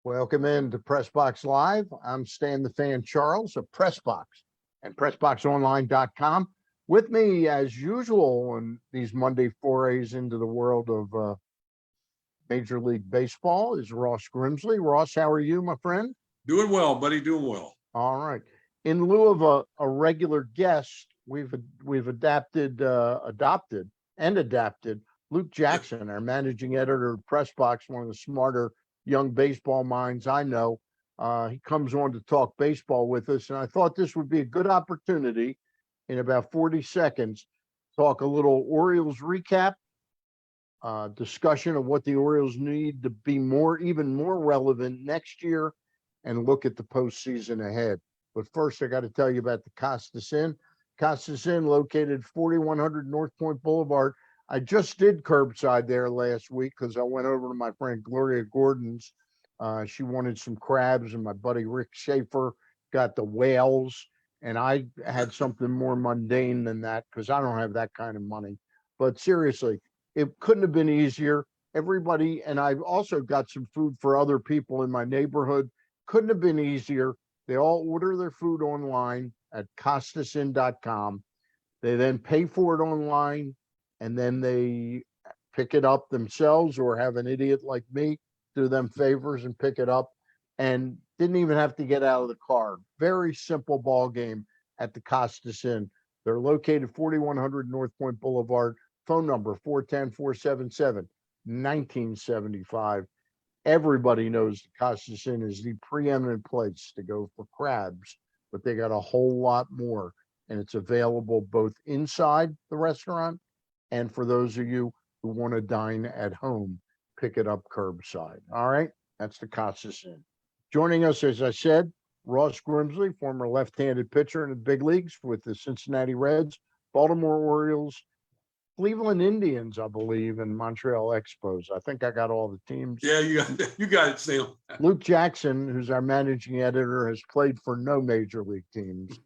Welcome in to PressBox Live. I'm Stan the Fan Charles of PressBox and PressBoxOnline.com. With me, as usual, on these Monday forays into the world of Major League Baseball is Ross Grimsley. Ross, how are you, my friend? Doing well, buddy. Doing well. All right. In lieu of a regular guest, we've adopted Luke Jackson, our managing editor of PressBox, one of the smarter young baseball minds I know. He comes on to talk baseball with us, and I thought this would be a good opportunity in about 40 seconds, talk a little Orioles recap, discussion of what the Orioles need to be even more relevant next year, and look at the postseason ahead. But first, I got to tell you about the Costas Inn. Costas Inn, located 4100 North Point Boulevard. I just did curbside there last week because I went over to my friend Gloria Gordon's. She wanted some crabs, and my buddy Rick Schaefer got the whales. And I had something more mundane than that because I don't have that kind of money. But seriously, it couldn't have been easier. Everybody, and I've also got some food for other people in my neighborhood. Couldn't have been easier. They all order their food online at CostasInn.com. They then pay for it online, and then they pick it up themselves or have an idiot like me do them favors and pick it up, and didn't even have to get out of the car. Very simple ball game at the Costas Inn. They're located 4100 North Point Boulevard. Phone number 410-477-1975. Everybody knows the Costas Inn is the preeminent place to go for crabs, but they got a whole lot more, and it's available both inside the restaurant and for those of you who want to dine at home, pick it up curbside. All right, that's the Costas Inn. Joining us, as I said, Ross Grimsley, former left-handed pitcher in the big leagues with the Cincinnati Reds, Baltimore Orioles, Cleveland Indians, I believe, and Montreal Expos. I think I got all the teams. Yeah, you got it, Sam. Luke Jackson, who's our managing editor, has played for no major league teams.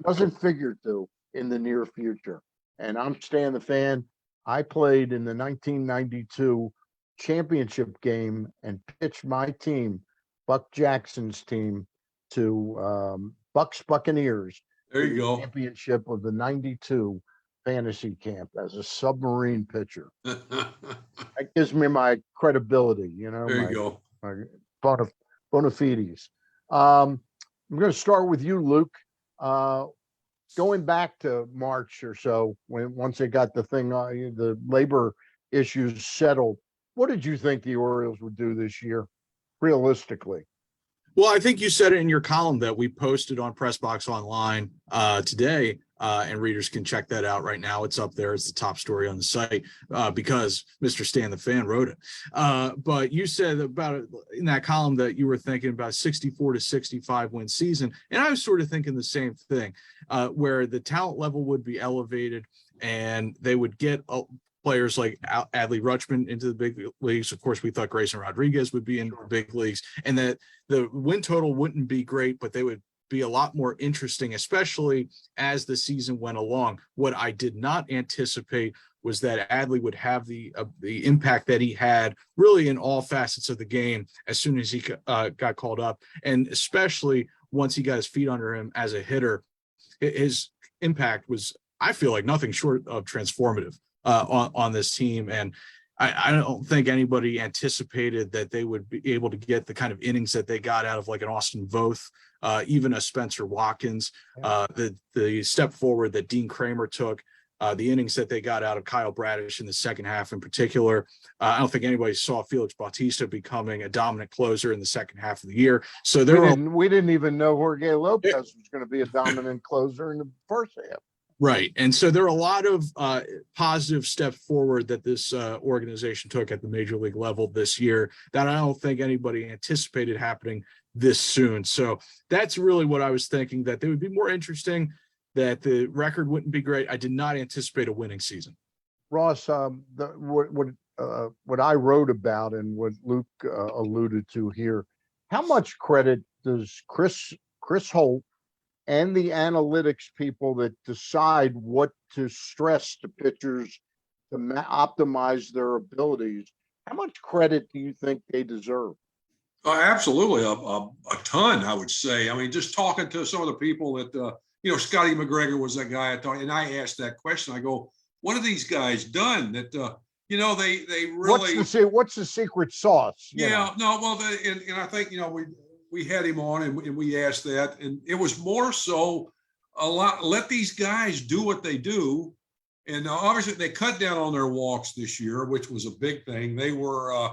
Doesn't figure to in the near future. And I'm Stan the Fan. I played in the 1992 championship game and pitched my team, Buck Jackson's team, to Bucks Buccaneers. There you go. Championship of the 92 fantasy camp as a submarine pitcher. That gives me my credibility, There you go. My bona fides. I'm going to start with you, Luke. Going back to March or so, once they got the labor issues settled, what did you think the Orioles would do this year, realistically? Well, I think you said it in your column that we posted on PressBox Online today, and readers can check that out right now. It's up there. It's the top story on the site because Mr. Stan the Fan wrote it. But you said in that column that you were thinking about 64 to 65 win season. And I was sort of thinking the same thing, where the talent level would be elevated and they would get players like Adley Rutschman into the big leagues. Of course, we thought Grayson Rodriguez would be in the big leagues, and that the win total wouldn't be great, but they would be a lot more interesting, especially as the season went along. What I did not anticipate was that Adley would have the impact that he had really in all facets of the game as soon as he got called up, and especially once he got his feet under him as a hitter. His impact was, I feel like, nothing short of transformative on this team. And I don't think anybody anticipated that they would be able to get the kind of innings that they got out of like an Austin Voth, even a Spencer Watkins, the step forward that Dean Kramer took, the innings that they got out of Kyle Bradish in the second half in particular. I don't think anybody saw Felix Bautista becoming a dominant closer in the second half of the year. So we didn't even know Jorge Lopez was going to be a dominant closer in the first half. Right. And so there are a lot of positive steps forward that this organization took at the major league level this year that I don't think anybody anticipated happening this soon. So that's really what I was thinking, that they would be more interesting, that the record wouldn't be great. I did not anticipate a winning season. Ross, what I wrote about and what Luke alluded to here, how much credit does Chris Holt and the analytics people that decide what to stress to pitchers to optimize their abilities, how much credit do you think they deserve? Absolutely, a ton, I would say. I mean, just talking to some of the people that, Scotty McGregor was that guy I thought, and I asked that question. I go, what have these guys done that, they really, What's the secret sauce? yeah, no, well, and I think, we had him on and we asked that, and it was more so let these guys do what they do. And obviously they cut down on their walks this year, which was a big thing. They were,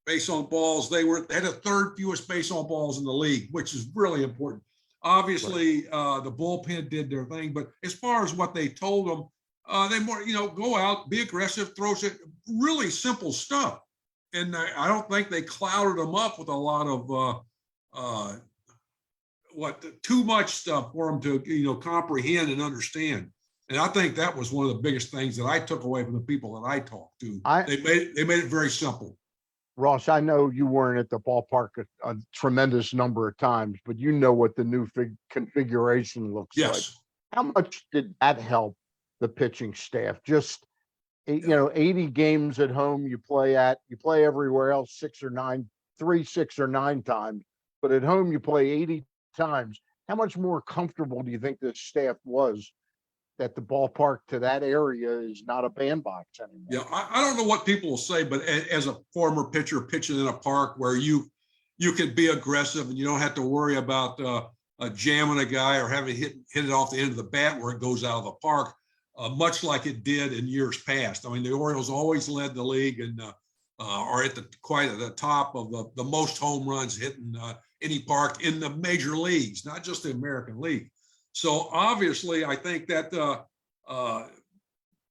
base on balls. They had the third fewest base on balls in the league, which is really important. Obviously, the bullpen did their thing, but as far as what they told them, they more, go out, be aggressive, throw it, really simple stuff. And I don't think they clouded them up with a lot of too much stuff for them to, comprehend and understand. And I think that was one of the biggest things that I took away from the people that I talked to. They made it very simple. Ross, I know you weren't at the ballpark a tremendous number of times, but you know what the new configuration looks like. Yes. How much did that help the pitching staff? Just, 80 games at home you play everywhere else 6 or 9 times, but at home you play 80 times. How much more comfortable do you think this staff was that the ballpark to that area is not a bandbox anymore? Yeah, I don't know what people will say, but as a former pitcher pitching in a park where you can be aggressive and you don't have to worry about jamming a guy or having hit it off the end of the bat where it goes out of the park, much like it did in years past. I mean, the Orioles always led the league and are quite at the top of the most home runs hit in any park in the major leagues, not just the American League. So obviously, I think that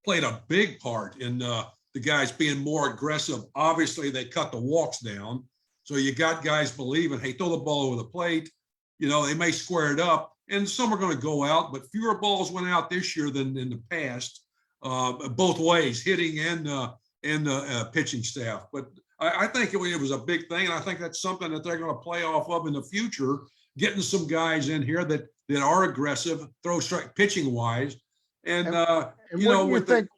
played a big part in the guys being more aggressive. Obviously, they cut the walks down. So you got guys believing, hey, throw the ball over the plate. They may square it up, and some are going to go out, but fewer balls went out this year than in the past, both ways, hitting and the pitching staff. But I think it was a big thing, and I think that's something that they're going to play off of in the future, getting some guys in here that are aggressive, throw strike pitching wise. And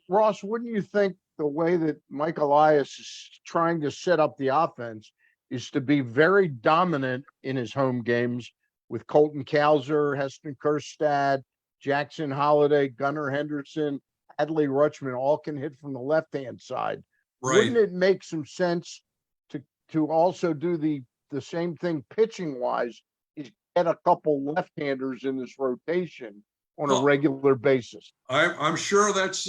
Ross, wouldn't you think the way that Mike Elias is trying to set up the offense is to be very dominant in his home games with Colton Cowser, Heston Kjerstad, Jackson Holiday, Gunnar Henderson, Adley Rutschman, all can hit from the left-hand side. Right. Wouldn't it make some sense to also do the same thing pitching wise, is get a couple left-handers in this rotation on a regular basis? I'm sure that's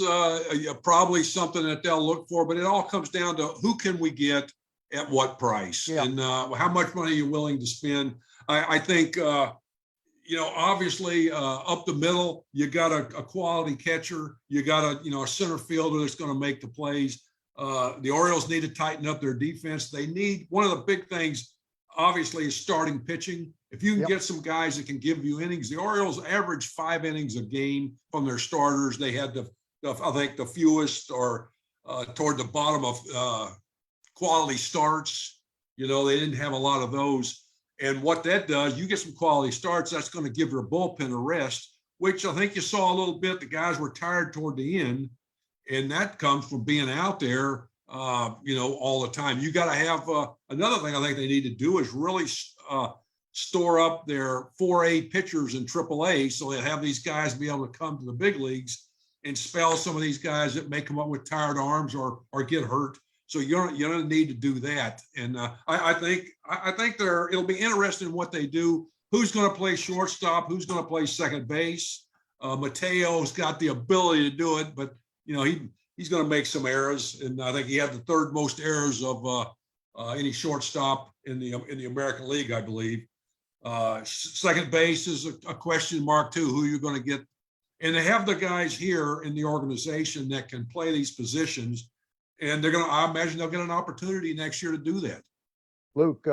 probably something that they'll look for, but it all comes down to who can we get at what price, and how much money you're willing to spend. I think, obviously up the middle, you got a quality catcher, you got a center fielder that's going to make the plays. The Orioles need to tighten up their defense. They need, one of the big things, obviously, is starting pitching. If you can get some guys that can give you innings, the Orioles average 5 innings a game from their starters. They had I think the fewest, or toward the bottom of quality starts. They didn't have a lot of those. And what that does, you get some quality starts, that's going to give your bullpen a rest, which I think you saw a little bit. The guys were tired toward the end, and that comes from being out there, all the time. You got to have another thing I think they need to do is really store up their 4A pitchers in AAA, so they have these guys be able to come to the big leagues and spell some of these guys that may come up with tired arms or get hurt. So you're going to need to do that. And I think it'll be interesting what they do. Who's going to play shortstop? Who's going to play second base? Mateo's got the ability to do it, but he's going to make some errors. And I think he had the third most errors of any shortstop in the American League, I believe. Second base is a question mark too, who you're going to get. And they have the guys here in the organization that can play these positions. And I imagine they'll get an opportunity next year to do that. Luke,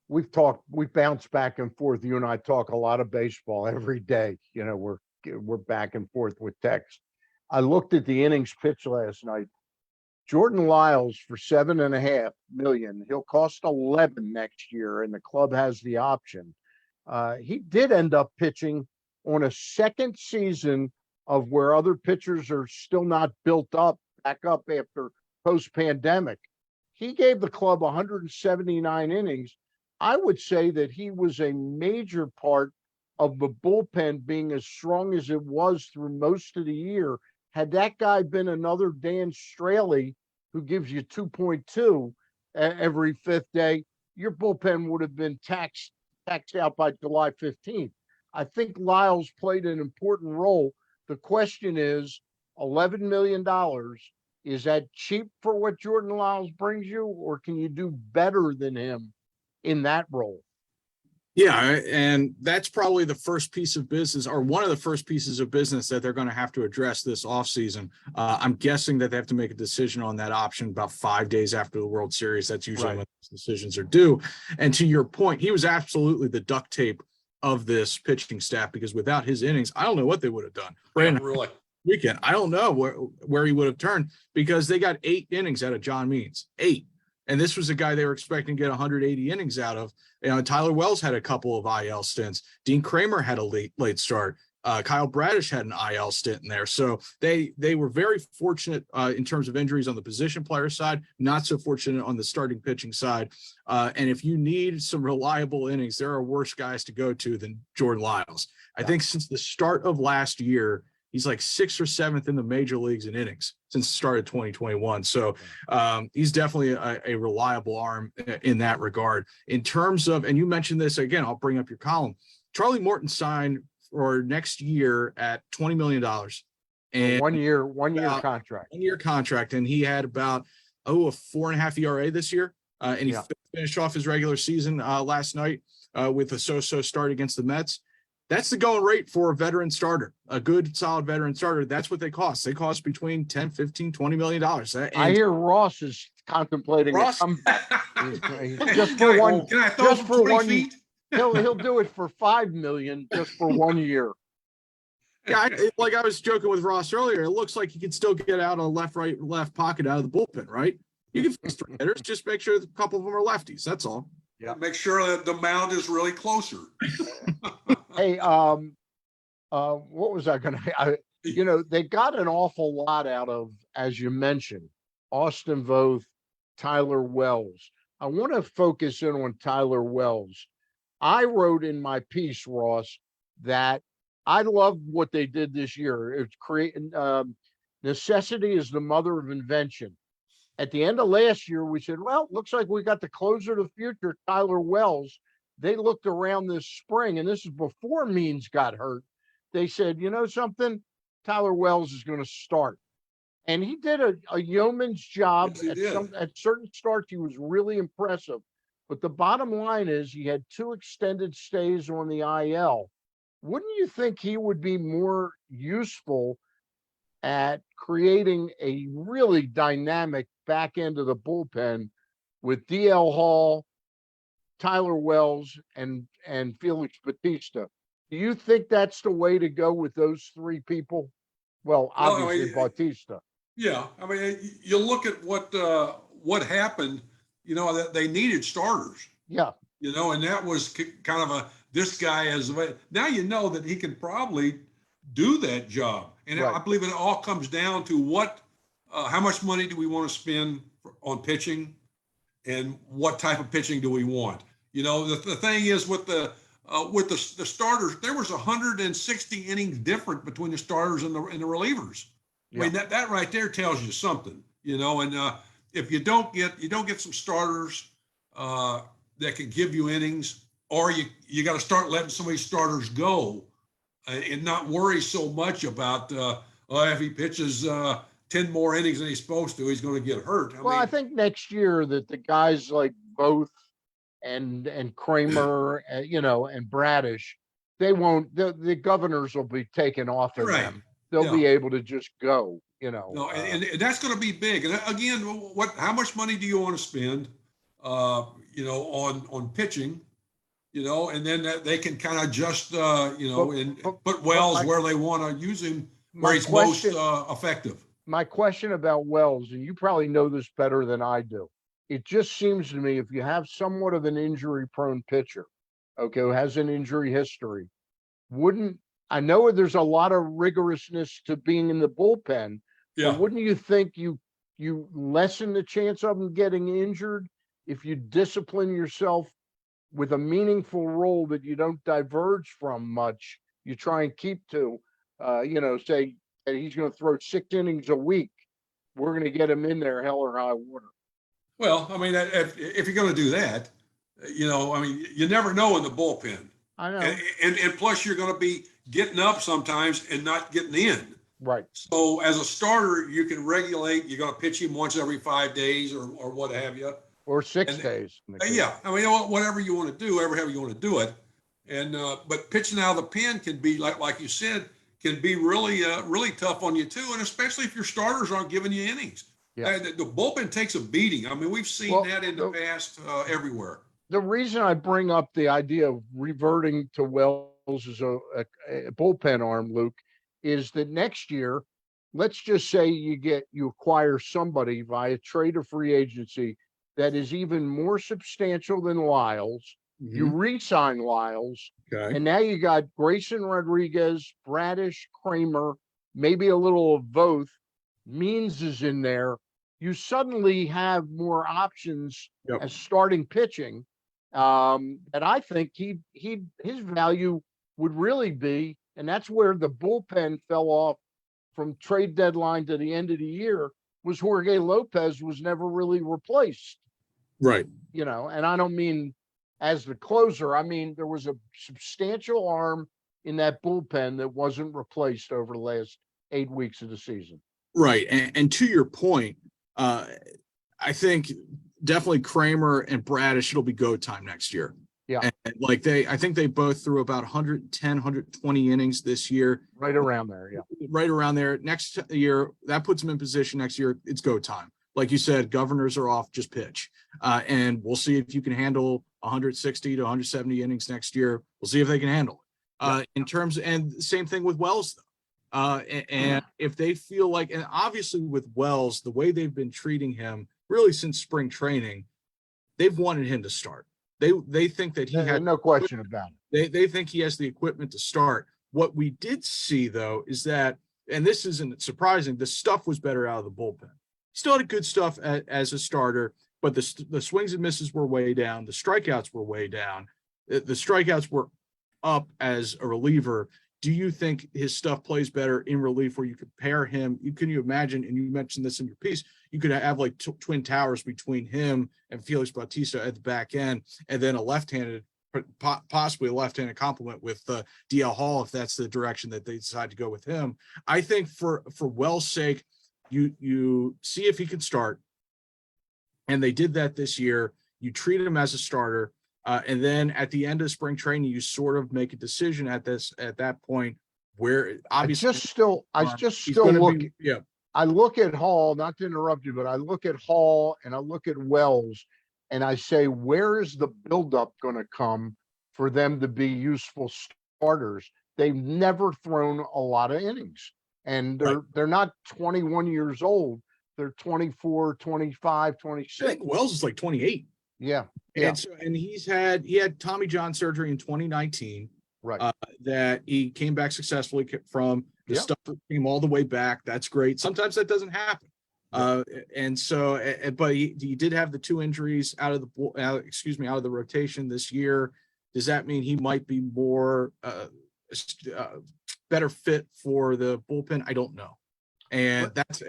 we've bounced back and forth. You and I talk a lot of baseball every day. We're back and forth with text. I looked at the innings pitched last night. Jordan Lyles for $7.5 million. He'll cost 11 next year, and the club has the option. He did end up pitching on a second season of where other pitchers are still not built up back up after post-pandemic. he gave the club 179 innings. I would say that he was a major part of the bullpen being as strong as it was through most of the year. Had that guy been another Dan Straley, who gives you 2.2 every fifth day, your bullpen would have been taxed out by July 15th. I think Lyles played an important role. The question is, $11 million, is that cheap for what Jordan Lyles brings you, or can you do better than him in that role? Yeah, and that's probably the first piece of business, or one of the first pieces of business that they're going to have to address this offseason. I'm guessing that they have to make a decision on that option about 5 days after the World Series. That's usually Right. when those decisions are due. And to your point, he was absolutely the duct tape of this pitching staff, because without his innings, I don't know what they would have done. Brandon, really. Weekend, I don't know where he would have turned, because they got 8 innings out of John Means. 8. And this was a guy they were expecting to get 180 innings out of. You know, Tyler Wells had a couple of IL stints. Dean Kramer had a late start. Kyle Bradish had an IL stint in there. So they were very fortunate in terms of injuries on the position player side, not so fortunate on the starting pitching side. And if you need some reliable innings, there are worse guys to go to than Jordan Lyles. I think since the start of last year, he's like 6th or 7th in the major leagues in innings since the start of 2021. So he's definitely a reliable arm in that regard. In terms of, and you mentioned this again, I'll bring up your column. Charlie Morton signed for next year at $20 million. And 1 year contract. 1 year contract. And he had about, a 4.5 ERA this year. And he finished off his regular season last night with a so-so start against the Mets. That's the going rate for a veteran starter, a good, solid veteran starter. That's what they cost. They cost between 10, 15, $20 million. I hear Ross is contemplating a comeback. Just for one, Can I throw just him for 20 one, feet? he'll do it for $5 million just for 1 year. Yeah, like I was joking with Ross earlier, it looks like he can still get out a left pocket out of the bullpen, right? You can fix 3 hitters, just make sure a couple of them are lefties. That's all. Yeah. Make sure that the mound is really closer. Hey, what was I going to, they got an awful lot out of, as you mentioned, Austin Voth, Tyler Wells. I want to focus in on Tyler Wells. I wrote in my piece, Ross, that I loved what they did this year. It's creating necessity is the mother of invention. At the end of last year, we said, well, looks like we got the closer to the future, Tyler Wells. They looked around this spring, and this is before Means got hurt. They said, you know something? Tyler Wells is going to start. And he did a yeoman's job. Yes, at certain starts. He was really impressive. But the bottom line is he had 2 extended stays on the IL. Wouldn't you think he would be more useful at creating a really dynamic back end of the bullpen with DL Hall, Tyler Wells, and Felix Bautista? Do you think that's the way to go with those 3 people? Well, obviously Bautista. Yeah, I mean, you look at what happened. That they needed starters. Yeah. And that was kind of this guy as now that he can probably do that job. And right. I believe it all comes down to how much money do we want to spend on pitching, and what type of pitching do we want? The thing is with the starters, there was 160 innings different between the starters and the relievers. Yeah. I mean, that right there tells you something, and if you don't get some starters that can give you innings, or you got to start letting some of these starters go and not worry so much about if he pitches 10 more innings than he's supposed to, he's going to get hurt. I think next year that the guys like Voth and Kramer, and Bradish, they won't. The governors will be taken off of them. They'll be able to just go. No, and that's going to be big. And again, how much money do you want to spend, on pitching, and then they can kind of just, and put Wells where they want to use him, where he's most effective. My question about Wells, and you probably know this better than I do. It just seems to me if you have somewhat of an injury-prone pitcher, who has an injury history, I know there's a lot of rigorousness to being in the bullpen. Yeah. But wouldn't you think you you lessen the chance of them getting injured if you discipline yourself with a meaningful role that you don't diverge from much. You try and keep to, say that he's going to throw 6 innings a week. We're going to get him in there, hell or high water. Well, I mean, if you're going to do that, I mean, you never know in the bullpen. I know. And plus, you're going to be getting up sometimes and not getting in. Right. So as a starter, you can regulate. You're going to pitch him once every 5 days or what have you. Or 6 days. Yeah. I mean, whatever you want to do, however you want to do it. And but pitching out of the pen can be, like you said, can be really tough on you too. And especially if your starters aren't giving you innings. Yeah. The bullpen takes a beating. I mean, we've seen that in the past everywhere. The reason I bring up the idea of reverting to Wells as a bullpen arm, Luke, is that next year, let's just say you acquire somebody via trade or free agency that is even more substantial than Lyles. Mm-hmm. You re-sign Lyles, Okay. and now you got Grayson Rodriguez, Bradish, Kramer, maybe a little of both. Means is in there. You suddenly have more options as starting pitching. That I think his value would really be, and that's where the bullpen fell off from trade deadline to the end of the year, was Jorge Lopez was never really replaced. Right. And I don't mean as the closer. I mean, there was a substantial arm in that bullpen that wasn't replaced over the last 8 weeks of the season. Right. And to your point, I think definitely Kramer and Bradish, it'll be go time next year. Yeah. And I think they both threw about 110, 120 innings this year. Right around there. Yeah. Right around there. Next year, that puts them in position next year. It's go time. Like you said, governors are off, just pitch. And we'll see if you can handle 160 to 170 innings next year. We'll see if they can handle it. In terms, and same thing with Wells, though. And if they feel like, and obviously with Wells, the way they've been treating him really since spring training, they've wanted him to start. They think that he had no question about it. They think he has the equipment to start. What we did see, though, is that, and this isn't surprising, the stuff was better out of the bullpen. Still had good stuff as a starter, but the swings and misses were way down. The strikeouts were way down. The strikeouts were up as a reliever. Do you think his stuff plays better in relief where you could pair him? Can you imagine, and you mentioned this in your piece, you could have like twin towers between him and Felix Bautista at the back end, and then a left-handed, possibly a left-handed complement with DL Hall, if that's the direction that they decide to go with him. I think for Wells' sake, you see if he can start, and they did that this year. You treat him as a starter. And then at the end of spring training, you sort of make a decision at that point where obviously I just still look. I look at Hall, not to interrupt you, but I look at Hall and I look at Wells and I say, where is the buildup going to come for them to be useful starters? They've never thrown a lot of innings, and they're not 21 years old. They're 24, 25, 26. I think Wells is like 28. Yeah. And he had Tommy John surgery in 2019, right? That he came back successfully from. The stuff came all the way back. That's great. Sometimes that doesn't happen. And so, but he did have the 2 injuries out of the rotation this year. Does that mean he might be more better fit for the bullpen? I don't know. And that's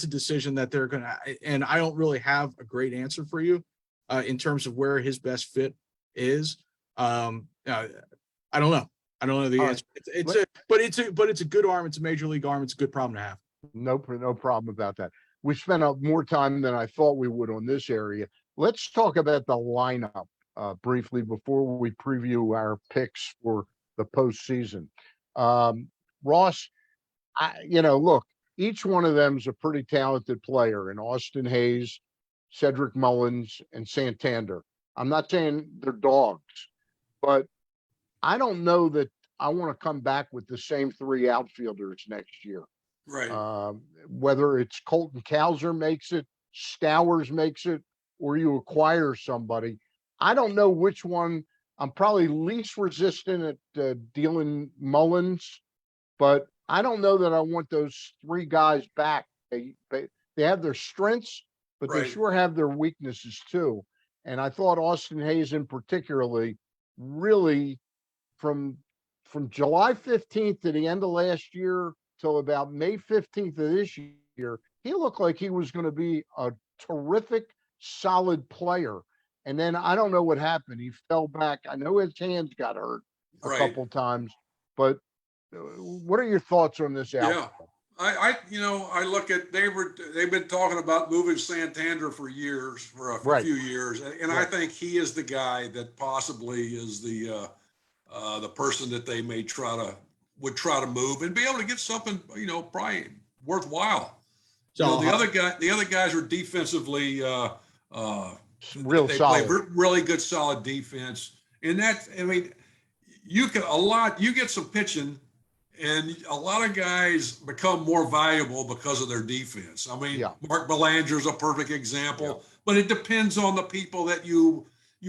a decision that they're gonna. And I don't really have a great answer for you. In terms of where his best fit is, I don't know. I don't know the answer. But it's a good arm. It's a major league arm. It's a good problem to have. No problem about that. We spent more time than I thought we would on this area. Let's talk about the lineup briefly before we preview our picks for the postseason. Ross, look, each one of them is a pretty talented player, in Austin Hayes, Cedric Mullins, and Santander. I'm not saying they're dogs, but I don't know that I want to come back with the same 3 outfielders next year. Right. Whether it's Colton Cowser makes it, Stowers makes it, or you acquire somebody. I don't know which one. I'm probably least resistant at dealing Mullins, but I don't know that I want those 3 guys back. They they have their strengths, but they Right. sure have their weaknesses too. And I thought Austin Hayes in particularly really from July 15th to the end of last year till about May 15th of this year, he looked like he was going to be a terrific, solid player. And then I don't know what happened. He fell back. I know his hands got hurt a Right. couple times, but what are your thoughts on this Yeah. outcome? I look at they've been talking about moving Santander for years, for a Right. few years, and I Right. think he is the guy that possibly is the person that they would try to move and be able to get something, probably worthwhile. So The other guys are defensively, Real they solid. play really good, solid defense. And you get some pitching, and a lot of guys become more valuable because of their defense. Yeah. Mark Belanger's a perfect example, but it depends on the people that you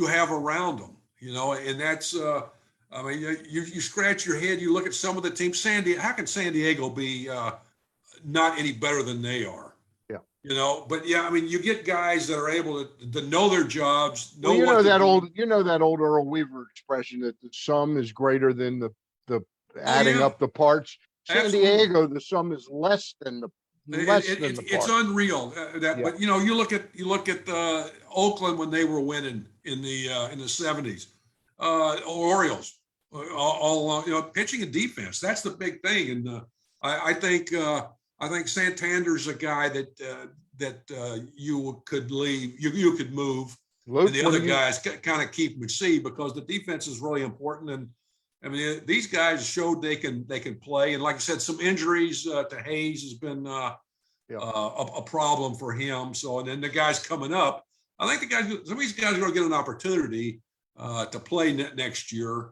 have around them, and that's, you scratch your head, you look at some of the teams. How can San Diego be not any better than they are? But you get guys that are able to know their jobs. Well, you know that old Earl Weaver expression that the sum is greater than the adding up the parts. San Diego, the sum is less than the parts. It's unreal. But you look at Oakland when they were winning in the 70s. Orioles, all pitching and defense. That's the big thing, and I think Santander's a guy that you could leave, you could move, Luke, and the other guys kind of keep them at sea, because the defense is really important. And these guys showed they can play, and like I said, some injuries to Hayes has been a problem for him. So, and then the guys coming up, I think some of these guys are going to get an opportunity to play next year.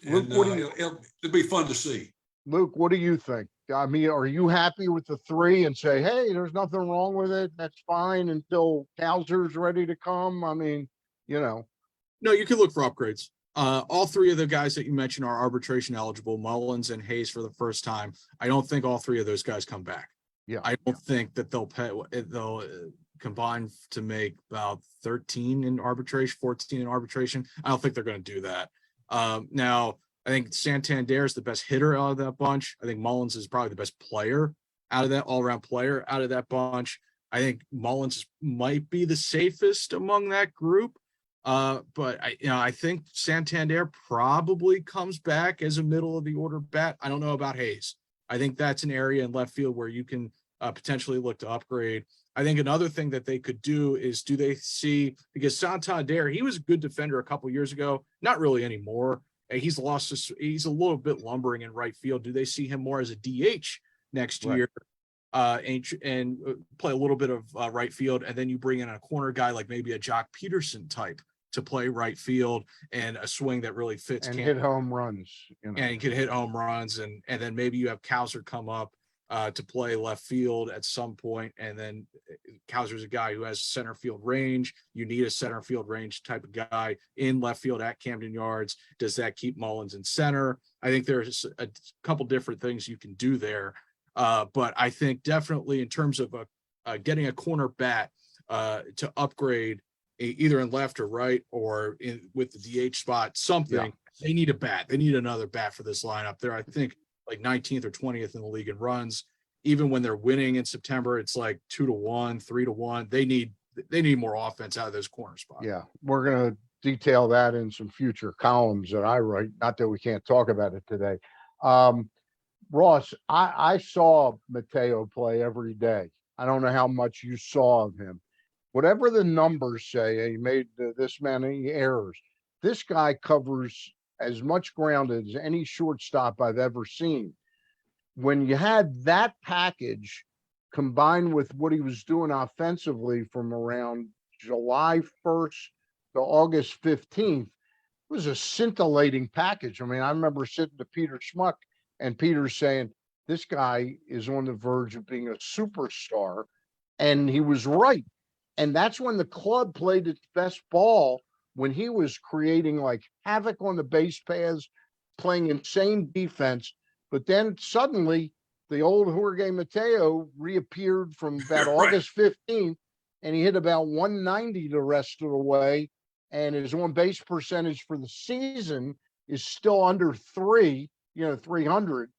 Luke, And it'll be fun to see. Luke, what do you think? Are you happy with the 3 and say, hey, there's nothing wrong with it? That's fine until Kowser's ready to come. No, you can look for upgrades. All 3 of the guys that you mentioned are arbitration eligible, Mullins and Hayes for the first time. I don't think all 3 of those guys come back. Yeah. I don't think that they'll combine to make about 13 in arbitration, 14 in arbitration. I don't think they're going to do that. Now, I think Santander is the best hitter out of that bunch. I think Mullins is probably the best player out of that, all-around player out of that bunch. I think Mullins might be the safest among that group. But I think Santander probably comes back as a middle of the order bat. I don't know about Hayes. I think that's an area in left field where you can potentially look to upgrade. I think another thing that they could do is, do they see, because Santander, he was a good defender a couple years ago, not really anymore. He's he's a little bit lumbering in right field. Do they see him more as a DH next year? And play a little bit of right field, and then you bring in a corner guy like maybe a Jock Peterson type to play right field, and a swing that really fits and hit home runs. And he could hit home runs, and then maybe you have Kowser come up to play left field at some point, and then Kowser's a guy who has center field range. You need a center field range type of guy in left field at Camden Yards. Does that keep Mullins in center? I think there's a couple different things you can do there. But I think definitely in terms of getting a corner bat to upgrade either in left or right, or with the DH spot, something, they need a bat. They need another bat for this lineup. They're, I think, like 19th or 20th in the league in runs. Even when they're winning in September, it's like 2-1, 3-1. They need more offense out of those corner spots. Yeah, we're going to detail that in some future columns that I write. Not that we can't talk about it today. Ross, I saw Mateo play every day. I don't know how much you saw of him. Whatever the numbers say, he made this many errors. This guy covers as much ground as any shortstop I've ever seen. When you had that package combined with what he was doing offensively from around July 1st to August 15th, it was a scintillating package. I remember sitting to Peter Schmuck, and Peter saying, this guy is on the verge of being a superstar. And he was right. And that's when the club played its best ball, when he was creating like havoc on the base paths, playing insane defense. But then suddenly the old Jorge Mateo reappeared from about Right. August 15th, and he hit about 190 the rest of the way. And his on base percentage for the season is still under 300.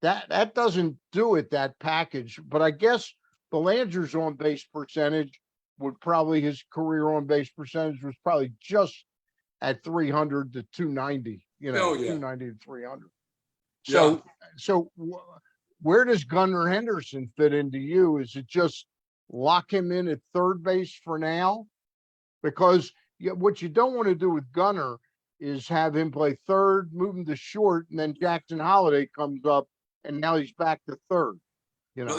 That doesn't do it, that package. But I guess Belanger's on base percentage would probably, his career on base percentage was probably just at 300 to 290, Oh, yeah. 290 to 300. Yeah. So where does Gunnar Henderson fit into you? Is it just lock him in at third base for now? Because what you don't want to do with Gunnar is have him play third, move him to short, and then Jackson Holiday comes up, and now he's back to third. Well,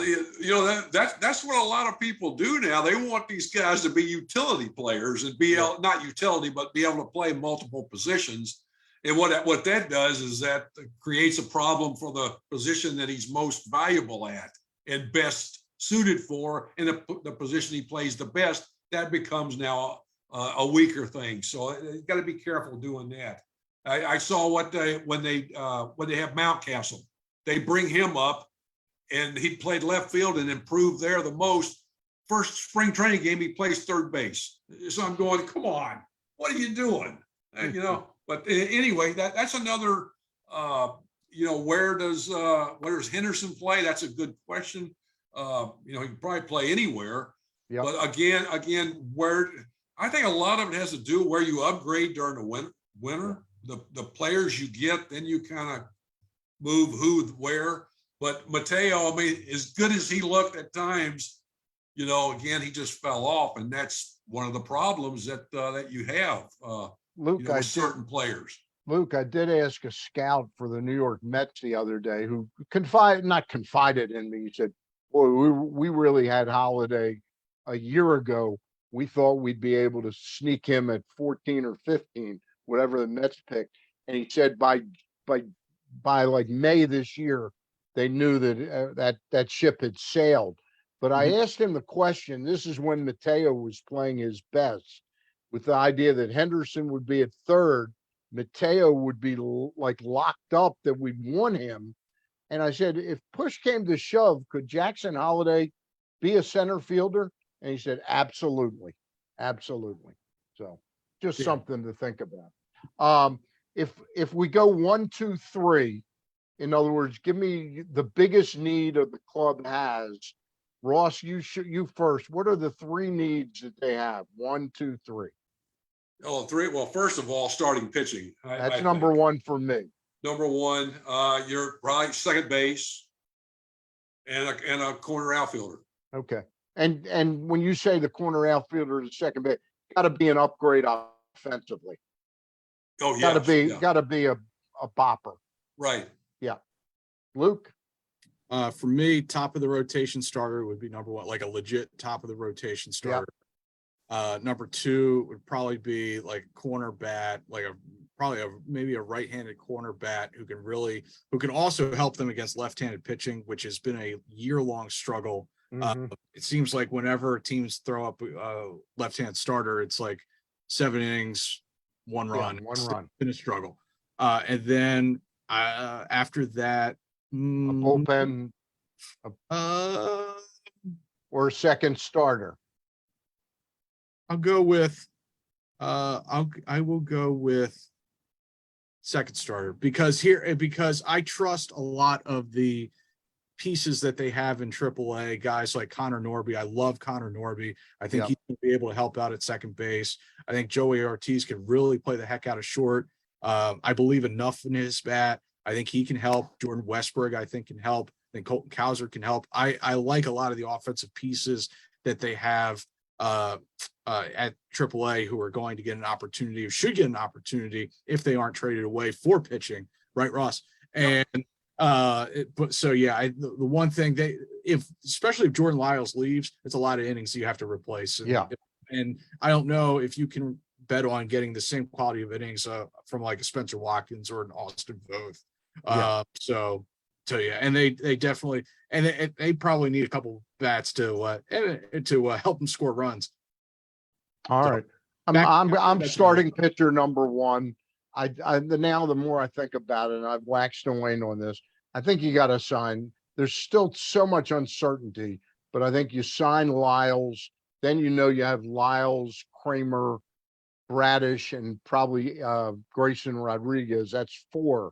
that's what a lot of people do now. They want these guys to be utility players and be able, not utility, but be able to play multiple positions. And what that does is that creates a problem for the position that he's most valuable at and best suited for, and the position he plays the best, that becomes now a weaker thing. So you got to be careful doing that. I saw when they have Mountcastle, they bring him up, and he played left field and improved there the most. First spring training game, he plays third base. So I'm going, come on, what are you doing? But anyway, that's another, where does Henderson play? That's a good question. He can probably play anywhere. Yep. But again, where I think a lot of it has to do where you upgrade during the winter, the players you get, then you kind of move who, where. But Mateo, I mean, as good as he looked at times, again, he just fell off, and that's one of the problems that you have. Luke, with certain players. Luke, I did ask a scout for the New York Mets the other day who not confided in me. He said, boy, we really had Holiday a year ago. We thought we'd be able to sneak him at 14 or 15, whatever the Mets picked. And he said by like May this year, they knew that ship had sailed. But I asked him the question, this is when Mateo was playing his best, with the idea that Henderson would be at third, Mateo would be like locked up, that we'd want him. And I said, if push came to shove, could Jackson Holiday be a center fielder? And he said, absolutely. Absolutely. So just something to think about. If we go 1, 2, 3, in other words, give me the biggest need of the club has. Ross, you first. What are the 3 needs that they have? 1, 2, 3. Oh, 3. Well, first of all, starting pitching. That's number 1 for me. Number 1, you're probably second base and a corner outfielder. Okay. And when you say the corner outfielder is second base, got to be an upgrade offensively. Oh, yeah. Got to be a bopper. Right. Yeah. Luke? For me, top of the rotation starter would be number 1, like a legit top of the rotation starter. Number 2 would probably be like a corner bat, like maybe a right-handed corner bat who can also help them against left-handed pitching, which has been a year-long struggle. It seems like whenever teams throw up a left-hand starter, it's like 7 innings, 1 run. 1 run. Been a struggle. And then after that, A bullpen or a second starter. I will go with second starter because I trust a lot of the pieces that they have in AAA, guys like Connor Norby. I love Connor Norby. I think he's going to be able to help out at second base. I think Joey Ortiz can really play the heck out of short. I believe enough in his bat. I think he can help. Jordan Westberg, I think, can help. I think Colton Cowser can help. I like a lot of the offensive pieces that they have at AAA who are going to get an opportunity, or should get an opportunity if they aren't traded away for pitching, right, Ross? And the one thing especially if Jordan Lyles leaves, it's a lot of innings you have to replace. And I don't know if you can bet on getting the same quality of innings from like a Spencer Watkins or an Austin Voth. And they definitely, and they probably need a couple bats to help them score runs. All right. I'm starting pitcher number 1. The more I think about it, and I've waxed and waned on this, I think you got to sign there's still so much uncertainty, but I think you sign Lyles, then you have Lyles, Kramer, Bradish, and probably Grayson Rodriguez. That's 4.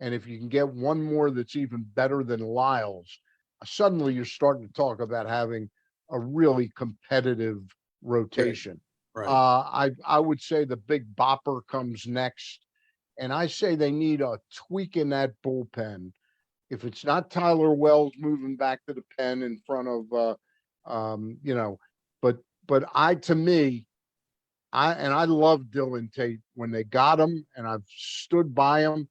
And if you can get one more that's even better than Lyles, suddenly you're starting to talk about having a really competitive rotation. Right. I would say the big bopper comes next, and I say they need a tweak in that bullpen. If it's not Tyler Wells moving back to the pen in front of, but to me, I love Dylan Tate when they got him, and I've stood by him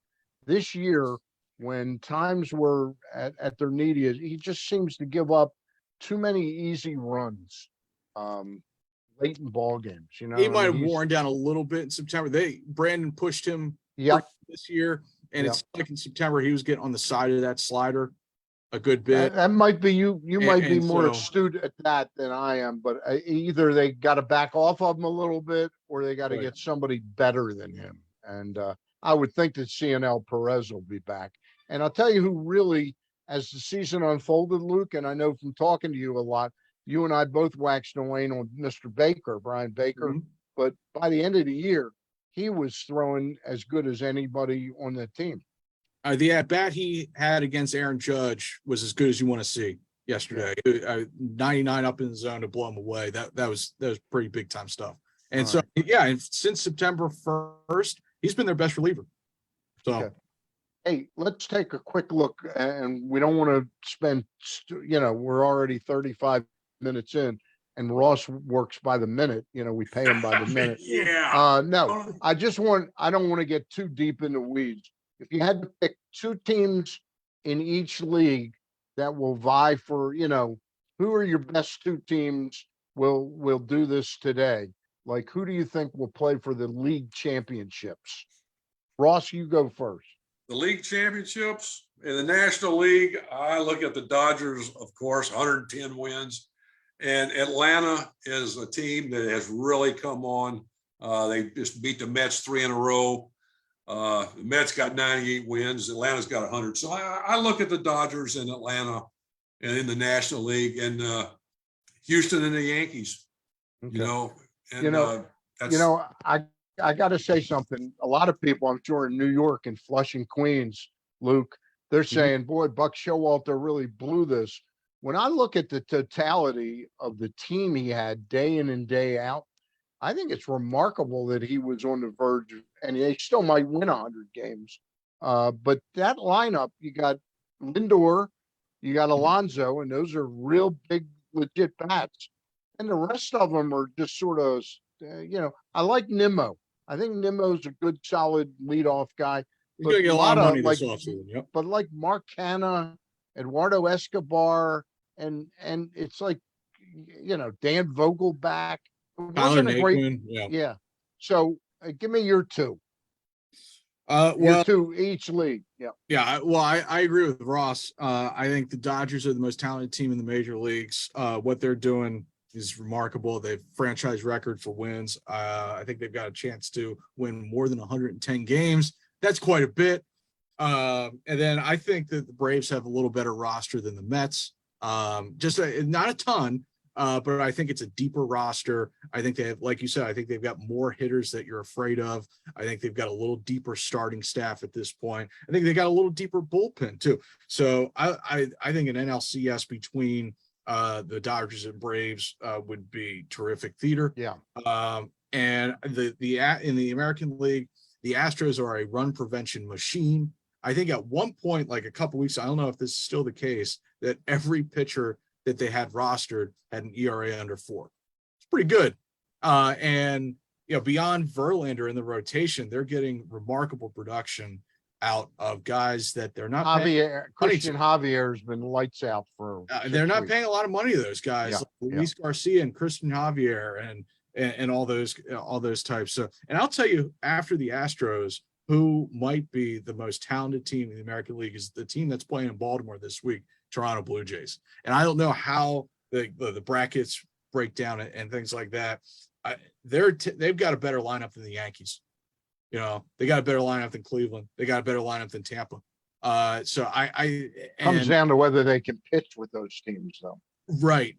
this year when times were at their neediest. He just seems to give up too many easy runs late in ball games. He I might mean, have worn down a little bit in September. Brandon pushed him Yep. this year, and Yep. it's like in September he was getting on the side of that slider a good bit. That might be you might be and more so- astute at that than I am, but either they got to back off of him a little bit or they got to Right. get somebody better than him. And I would think that CNL Perez will be back. And I'll tell you who really, as the season unfolded, Luke, and I know from talking to you a lot, you and I both waxed and waned on Mr. Baker, Brian Baker. Mhm. But by the end of the year, he was throwing as good as anybody on the team. The at bat he had against Aaron Judge was as good as you want to see yesterday. 99 up in the zone to blow him away. That was pretty big time stuff. And All right. and since September 1st, he's been their best reliever. So Okay. Hey, let's take a quick look, and we don't want to spend, we're already 35 minutes in, and Ross works by the minute. We pay him by the minute. Yeah. No, I don't want to get too deep in the weeds. If you had to pick 2 teams in each league that will vie for, who are your best 2 teams will do this today? Like, who do you think will play for the league championships? Ross, you go first. The league championships in the National League, I look at the Dodgers, of course, 110 wins. And Atlanta is a team that has really come on. They just beat the Mets 3 in a row. The Mets got 98 wins. Atlanta's got 100. So I look at the Dodgers in Atlanta and in the National League, and Houston and the Yankees, Okay. I got to say something. A lot of people, I'm sure, in New York and Flushing, Queens, Luke, they're saying, boy, Buck Showalter really blew this. When I look at the totality of the team he had day in and day out, I think it's remarkable that he was on the verge of, and they still might win 100 games. But that lineup, you got Lindor, you got Alonso, and those are real big, legit bats. And the rest of them are just sort of, I like Nimmo. I think Nimmo's a good, solid leadoff guy. he's gonna get a lot of money this offseason. Yep. But like Mark Canha, Eduardo Escobar, and it's like, Dan Vogelback. It Tyler wasn't a great, Naquin, yeah. yeah. So give me your 2. Well, Your 2 each league. Yeah. yeah. Well, I agree with Ross. I think the Dodgers are the most talented team in the major leagues. What they're doing is remarkable. They've franchise record for wins. I think they've got a chance to win more than 110 games. That's quite a bit. And then I think that the Braves have a little better roster than the Mets. Not a ton, but I think it's a deeper roster. I think they have, like you said, I think they've got more hitters that you're afraid of. I think they've got a little deeper starting staff at this point. I think they got a little deeper bullpen too. So I think an NLCS between the Dodgers and Braves would be terrific theater. Yeah. And in the American League, the Astros are a run prevention machine. I think at one point, like a couple weeks, I don't know if this is still the case, that every pitcher that they had rostered had an ERA under 4. It's pretty good. And beyond Verlander in the rotation, they're getting remarkable production out of guys that they're not Christian Javier has been lights out for they're not paying a lot of money to those guys, Yeah, like Luis Garcia and Christian Javier and all those types. So, and I'll tell you, after the Astros, who might be the most talented team in the American League is the team that's playing in Baltimore this week, Toronto Blue Jays. And I don't know how the brackets break down and things like that. They've got a better lineup than the Yankees. They got a better lineup than Cleveland. They got a better lineup than Tampa. So I Comes and down to whether they can pitch with those teams, though. right.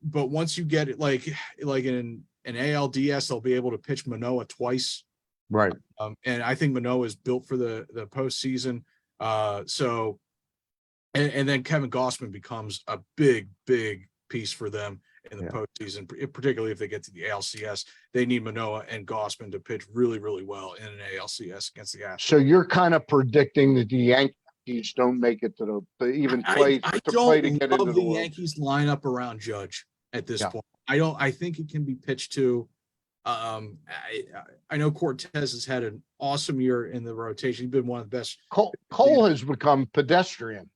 But once you get it, like in an ALDS, they'll be able to pitch Manoah twice. Right. And I think Manoah is built for the postseason. So, and then Kevin Gossman becomes a big piece for them in the postseason, particularly if they get to the ALCS. They need Manoah and Gossman to pitch really well in an ALCS against the Astros. So you're kind of predicting that the Yankees don't make it to the even play I to don't play to get love into the the World. Yankees lineup around Judge at this point. I think it can be pitched to. I know Cortez has had an awesome year in the rotation. He's been one of the best. Cole has become pedestrian.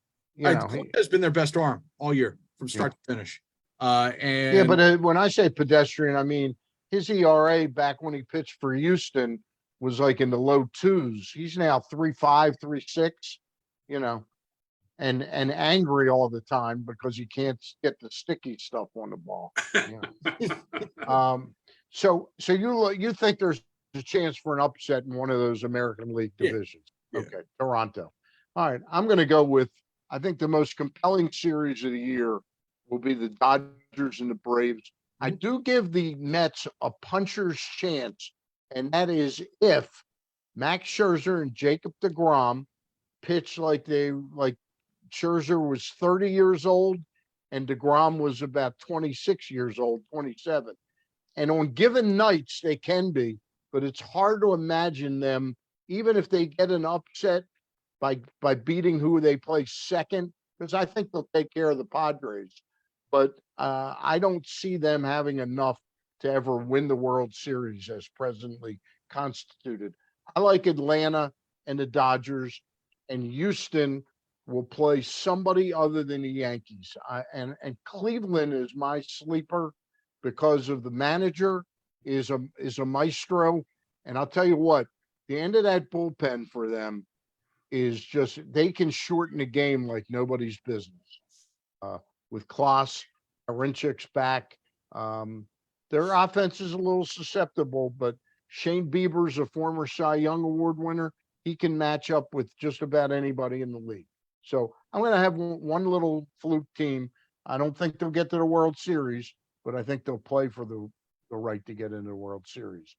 Cole has been their best arm all year from start to finish. And but when I say pedestrian, I mean his ERA back when he pitched for Houston was like in the low twos. He's now 3.5, 3.6, and angry all the time because he can't get the sticky stuff on the ball. So you think there's a chance for an upset in one of those American League divisions? Yeah. Okay, Toronto. All right, I'm going to go with, I think the most compelling series of the year will be the Dodgers and the Braves. I do give the Mets a puncher's chance, and that is if Max Scherzer and Jacob deGrom pitch like Scherzer was 30 years old and deGrom was about 26 years old, 27. And on given nights, they can be, but it's hard to imagine them, even if they get an upset by beating who they play second, because I think they'll take care of the Padres. But I don't see them having enough to ever win the World Series as presently constituted. I like Atlanta and the Dodgers, and Houston will play somebody other than the Yankees. And Cleveland is my sleeper because of the manager is a maestro. And I'll tell you what, the end of that bullpen for them is just, they can shorten the game like nobody's business. With Klaus, Hrinchik's back. Their offense is a little susceptible, but Shane Bieber's a former Cy Young Award winner. He can match up with just about anybody in the league. So I'm going to have one little fluke team. I don't think they'll get to the World Series, but I think they'll play for the right to get into the World Series.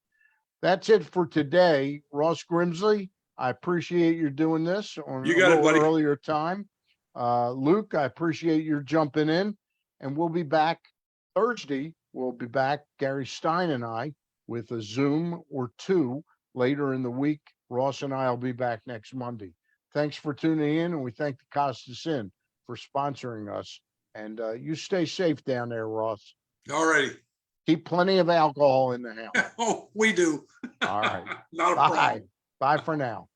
That's it for today. Ross Grimsley, I appreciate you doing this on You got a it, buddy. little earlier time. Luke, I appreciate your jumping in, and we'll be back Thursday. We'll be back, Gary Stein and I, with a Zoom or two later in the week. Ross and I will be back next Monday. Thanks for tuning in, and we thank the Costas Inn for sponsoring us. And you stay safe down there, Ross. All righty. Keep plenty of alcohol in the house. Oh, we do. All right. Not a Bye. problem. Bye for now.